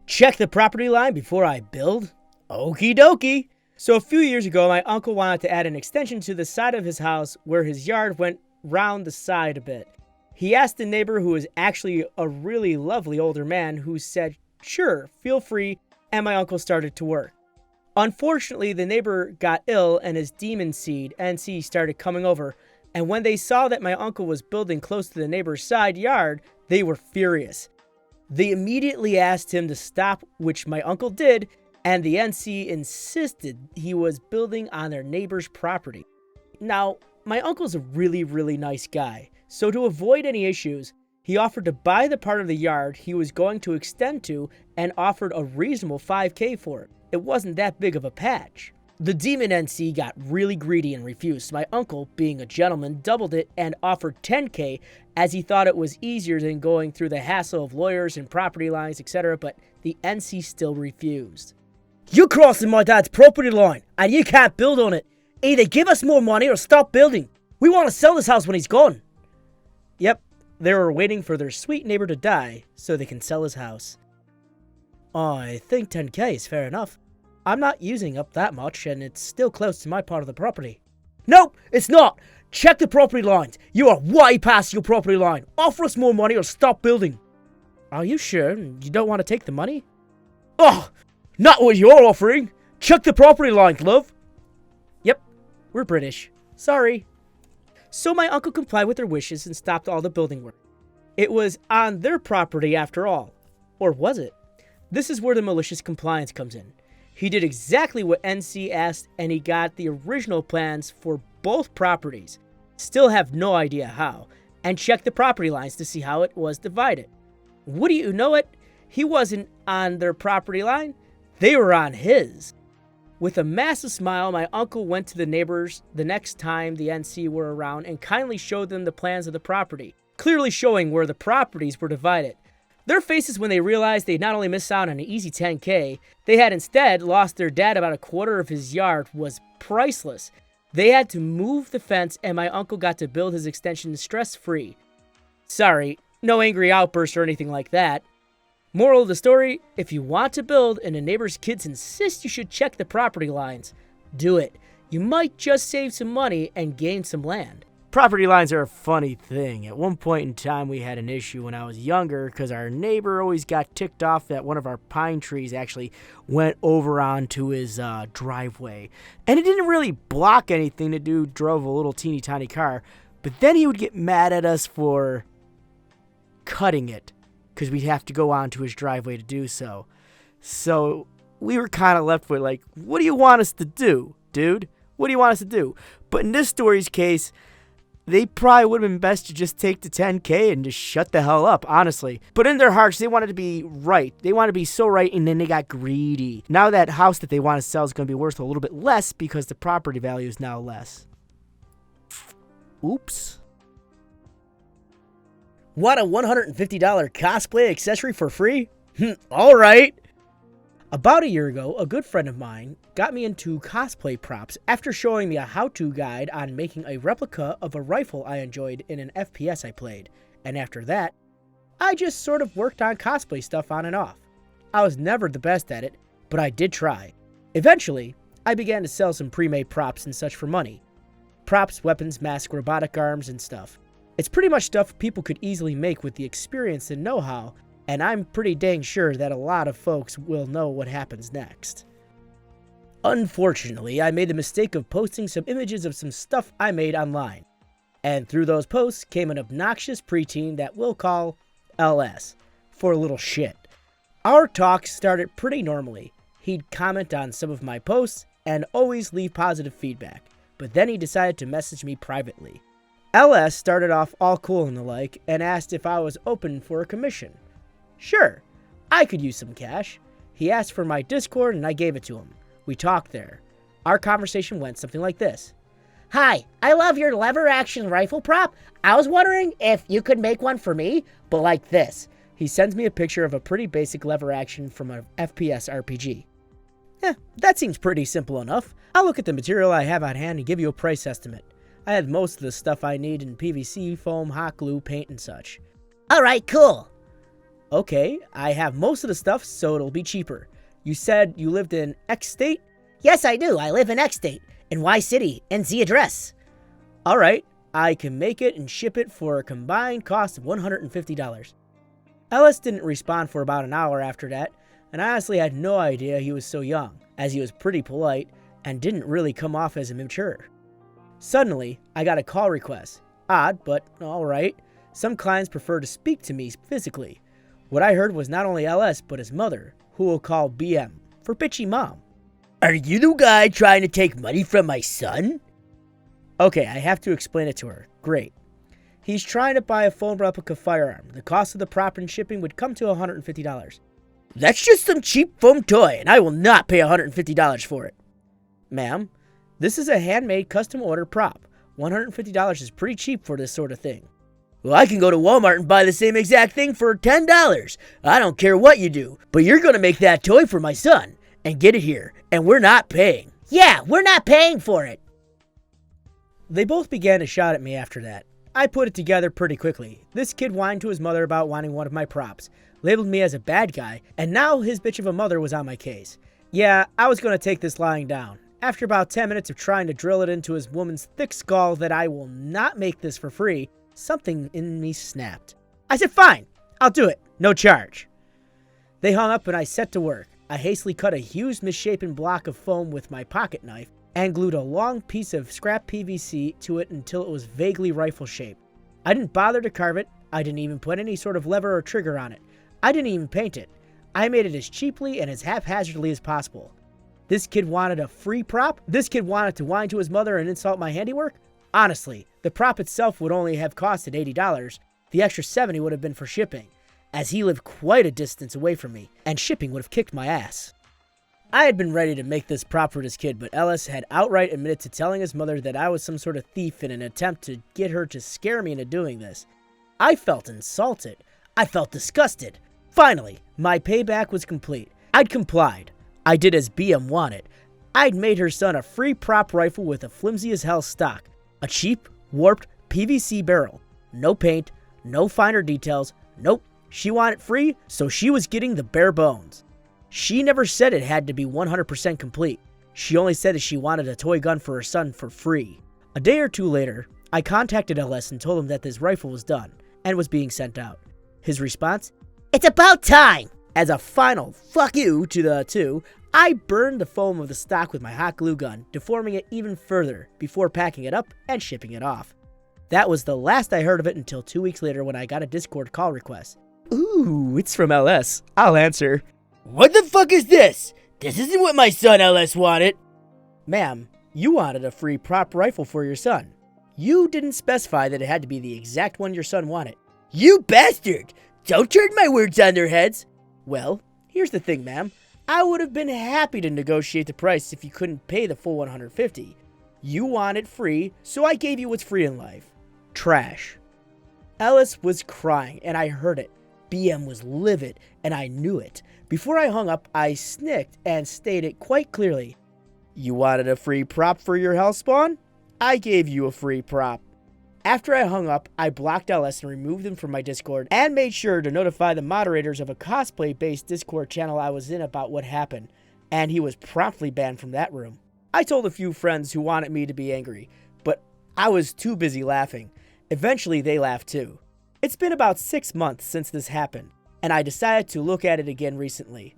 Check the property line before I build? Okie dokie. So a few years ago, my uncle wanted to add an extension to the side of his house where his yard went round the side a bit. He asked the neighbor, who was actually a really lovely older man, who said, sure, feel free, and my uncle started to work. Unfortunately, the neighbor got ill and his demon seed, NC, started coming over, and when they saw that my uncle was building close to the neighbor's side yard, they were furious. They immediately asked him to stop, which my uncle did, and the NC insisted he was building on their neighbor's property. Now, my uncle's a really nice guy, so to avoid any issues, he offered to buy the part of the yard he was going to extend to and offered a reasonable $5,000 for it. It wasn't that big of a patch. The demon NC got really greedy and refused. My uncle, being a gentleman, doubled it and offered $10,000 as he thought it was easier than going through the hassle of lawyers and property lines, etc., but the NC still refused. You're crossing my dad's property line and you can't build on it. Either give us more money or stop building. We want to sell this house when he's gone. Yep, they were waiting for their sweet neighbor to die so they can sell his house. I think $10,000 is fair enough. I'm not using up that much, and it's still close to my part of the property. Nope, it's not. Check the property lines. You are way past your property line. Offer us more money or stop building. Are you sure you don't want to take the money? Oh, not what you're offering. Check the property lines, love. Yep, we're British. Sorry. So my uncle complied with their wishes and stopped all the building work. It was on their property after all. Or was it? This is where the malicious compliance comes in. He did exactly what NC asked, and he got the original plans for both properties. Still have no idea how, and checked the property lines to see how it was divided. Wouldn't you know it? He wasn't on their property line. They were on his. With a massive smile, my uncle went to the neighbors the next time the NC were around and kindly showed them the plans of the property, clearly showing where the properties were divided. Their faces when they realized they'd not only missed out on an easy $10,000, they had instead lost their dad about a quarter of his yard was priceless. They had to move the fence and my uncle got to build his extension stress-free. Sorry, no angry outburst or anything like that. Moral of the story, if you want to build and a neighbor's kids insist you should check the property lines, do it. You might just save some money and gain some land. Property lines are a funny thing. At one point in time, we had an issue when I was younger because our neighbor always got ticked off that one of our pine trees actually went over onto his driveway. And it didn't really block anything. The dude drove a little teeny tiny car. But then he would get mad at us for cutting it because we'd have to go onto his driveway to do so. So we were kind of left with like, what do you want us to do, dude? What do you want us to do? But in this story's case, they probably would have been best to just take the $10,000 and just shut the hell up, honestly. But in their hearts, they wanted to be right. They wanted to be so right, and then they got greedy. Now that house that they want to sell is going to be worth a little bit less because the property value is now less. Oops. Want a $150 cosplay accessory for free? All right. About a year ago, a good friend of mine got me into cosplay props after showing me a how-to guide on making a replica of a rifle I enjoyed in an FPS I played. And after that, I just sort of worked on cosplay stuff on and off. I was never the best at it, but I did try. Eventually, I began to sell some pre-made props and such for money. Props, weapons, masks, robotic arms, and stuff. It's pretty much stuff people could easily make with the experience and know-how, and I'm pretty dang sure that a lot of folks will know what happens next. Unfortunately, I made the mistake of posting some images of some stuff I made online. And through those posts came an obnoxious preteen that we'll call LS, for a little shit. Our talk started pretty normally. He'd comment on some of my posts and always leave positive feedback, but then he decided to message me privately. LS started off all cool and the like and asked if I was open for a commission. Sure, I could use some cash. He asked for my Discord and I gave it to him. We talked there. Our conversation went something like this. Hi, I love your lever action rifle prop. I was wondering if you could make one for me, but like this. He sends me a picture of a pretty basic lever action from a FPS RPG. That seems pretty simple enough. I'll look at the material I have on hand and give you a price estimate. I have most of the stuff I need in PVC, foam, hot glue, paint, and such. Alright, cool. Okay, I have most of the stuff, so it'll be cheaper. You said you lived in X state? Yes, I do. I live in X state, in Y city, NZ address. Alright, I can make it and ship it for a combined cost of $150. Ellis didn't respond for about an hour after that, and I honestly had no idea he was so young, as he was pretty polite and didn't really come off as immature. Suddenly, I got a call request. Odd, but alright. Some clients prefer to speak to me physically. What I heard was not only LS, but his mother, who we'll call BM, for bitchy mom. Are you the guy trying to take money from my son? Okay, I have to explain it to her. Great. He's trying to buy a foam replica firearm. The cost of the prop and shipping would come to $150. That's just some cheap foam toy, and I will not pay $150 for it. Ma'am, this is a handmade custom order prop. $150 is pretty cheap for this sort of thing. Well, I can go to Walmart and buy the same exact thing for $10. I don't care what you do, but you're going to make that toy for my son and get it here, and we're not paying. Yeah, we're not paying for it. They both began to shout at me after that. I put it together pretty quickly. This kid whined to his mother about wanting one of my props, labeled me as a bad guy, and now his bitch of a mother was on my case. Yeah, I was going to take this lying down. After about 10 minutes of trying to drill it into his woman's thick skull that I will not make this for free, something in me snapped. I said, fine, I'll do it. No charge. They hung up and I set to work. I hastily cut a huge misshapen block of foam with my pocket knife and glued a long piece of scrap PVC to it until it was vaguely rifle shaped. I didn't bother to carve it. I didn't even put any sort of lever or trigger on it. I didn't even paint it. I made it as cheaply and as haphazardly as possible. This kid wanted a free prop? This kid wanted to whine to his mother and insult my handiwork? Honestly, the prop itself would only have costed $80. The extra $70 would have been for shipping, as he lived quite a distance away from me, and shipping would have kicked my ass. I had been ready to make this prop for this kid, but Ellis had outright admitted to telling his mother that I was some sort of thief in an attempt to get her to scare me into doing this. I felt insulted. I felt disgusted. Finally, my payback was complete. I'd complied. I did as BM wanted. I'd made her son a free prop rifle with a flimsy as hell stock. A cheap, warped PVC barrel. No paint, no finer details. Nope, she wanted free, so she was getting the bare bones. She never said it had to be 100% complete. She only said that she wanted a toy gun for her son for free. A day or two later, I contacted LS and told him that his rifle was done and was being sent out. His response? It's about time! As a final fuck you to the two, I burned the foam of the stock with my hot glue gun, deforming it even further before packing it up and shipping it off. That was the last I heard of it until 2 weeks later when I got a Discord call request. Ooh, it's from LS. I'll answer. What the fuck is this? This isn't what my son LS wanted. Ma'am, you wanted a free prop rifle for your son. You didn't specify that it had to be the exact one your son wanted. You bastard! Don't turn my words on their heads. Well, here's the thing, ma'am. I would have been happy to negotiate the price if you couldn't pay the full $150. You want it free, so I gave you what's free in life. Trash. Ellis was crying, and I heard it. BM was livid, and I knew it. Before I hung up, I snicked and stated quite clearly, you wanted a free prop for your hellspawn? I gave you a free prop. After I hung up, I blocked LS and removed him from my Discord and made sure to notify the moderators of a cosplay-based Discord channel I was in about what happened, and he was promptly banned from that room. I told a few friends who wanted me to be angry, but I was too busy laughing. Eventually, they laughed too. It's been about 6 months since this happened, and I decided to look at it again recently,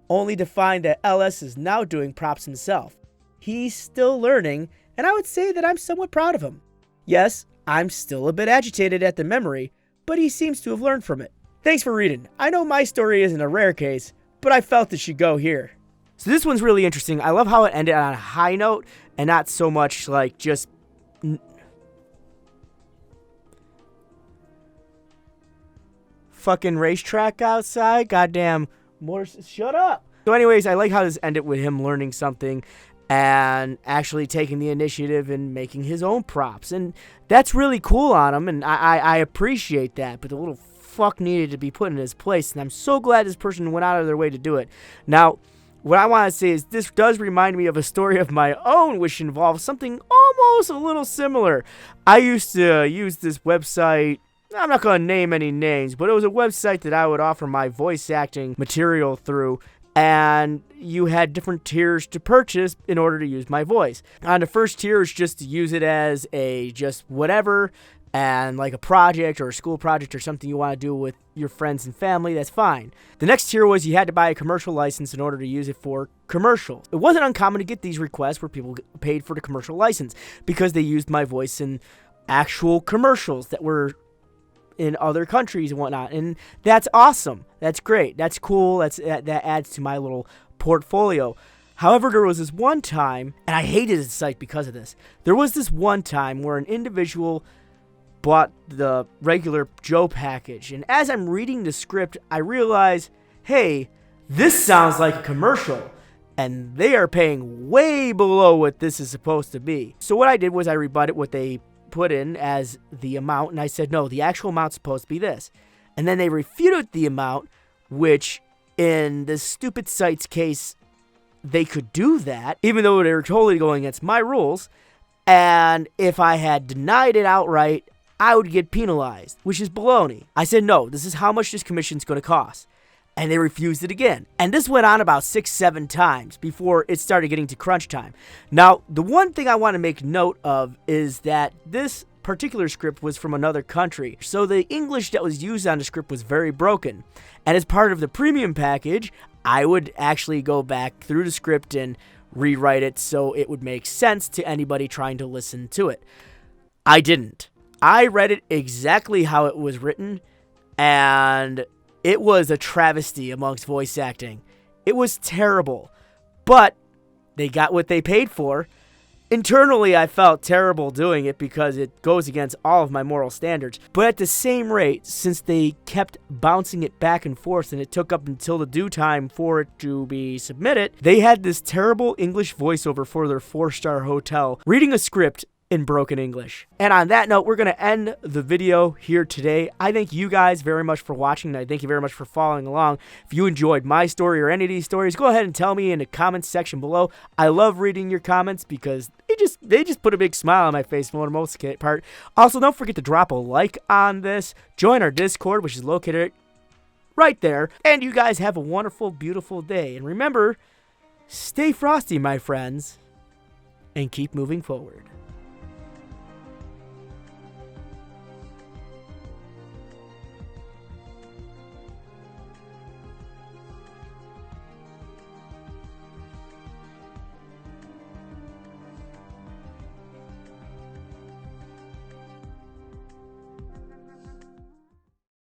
only to find that LS is now doing props himself. He's still learning, and I would say that I'm somewhat proud of him. Yes, I'm still a bit agitated at the memory, but he seems to have learned from it. Thanks for reading. I know my story isn't a rare case, but I felt it should go here. So this one's really interesting. I love how it ended on a high note and not so much like just... fucking racetrack outside. Goddamn. More... Shut up. So anyways, I like how this ended with him learning something and actually taking the initiative and making his own props. And that's really cool on him, and I appreciate that. But the little fuck needed to be put in his place, and I'm so glad this person went out of their way to do it. Now, what I want to say is this does remind me of a story of my own which involves something almost a little similar. I used to use this website I'm not going to name any names, but it was a website that I would offer my voice acting material through, and you had different tiers to purchase in order to use my voice. On the first tier is just to use it as a just whatever, and like a project or a school project or something you want to do with your friends and family, that's fine. The next tier was you had to buy a commercial license in order to use it for commercials. It wasn't uncommon to get these requests where people paid for the commercial license because they used my voice in actual commercials that were in other countries and whatnot. And that's awesome. That's great. That's cool. That adds to my little portfolio. However, there was this one time, and I hated the site because of this. There was this one time where an individual bought the regular Joe package, and as I'm reading the script, I realize, hey, this sounds like a commercial, and they are paying way below what this is supposed to be. So what I did was I rebutted what they put in as the amount, and I said, no, the actual amount's supposed to be this. And then they refuted the amount, which in this stupid site's case, they could do that, even though they were totally going against my rules. And if I had denied it outright, I would get penalized, which is baloney. I said, no, this is how much this commission's going to cost. And they refused it again. And this went on about 6-7 times before it started getting to crunch time. Now, the one thing I want to make note of is that this particular script was from another country. So the English that was used on the script was very broken. And as part of the premium package, I would actually go back through the script and rewrite it so it would make sense to anybody trying to listen to it. I didn't. I read it exactly how it was written, and it was a travesty amongst voice acting. It was terrible, but they got what they paid for. Internally, I felt terrible doing it because it goes against all of my moral standards. But at the same rate, since they kept bouncing it back and forth and it took up until the due time for it to be submitted, they had this terrible English voiceover for their 4-star hotel reading a script in broken English. And on that note, we're going to end the video here today. I thank you guys very much for watching, and I thank you very much for following along. If you enjoyed my story or any of these stories, go ahead and tell me in the comments section below. I love reading your comments because they just put a big smile on my face for the most part. Also, don't forget to drop a like on this. Join our Discord, which is located right there. And you guys have a wonderful, beautiful day. And remember, stay frosty, my friends, and keep moving forward.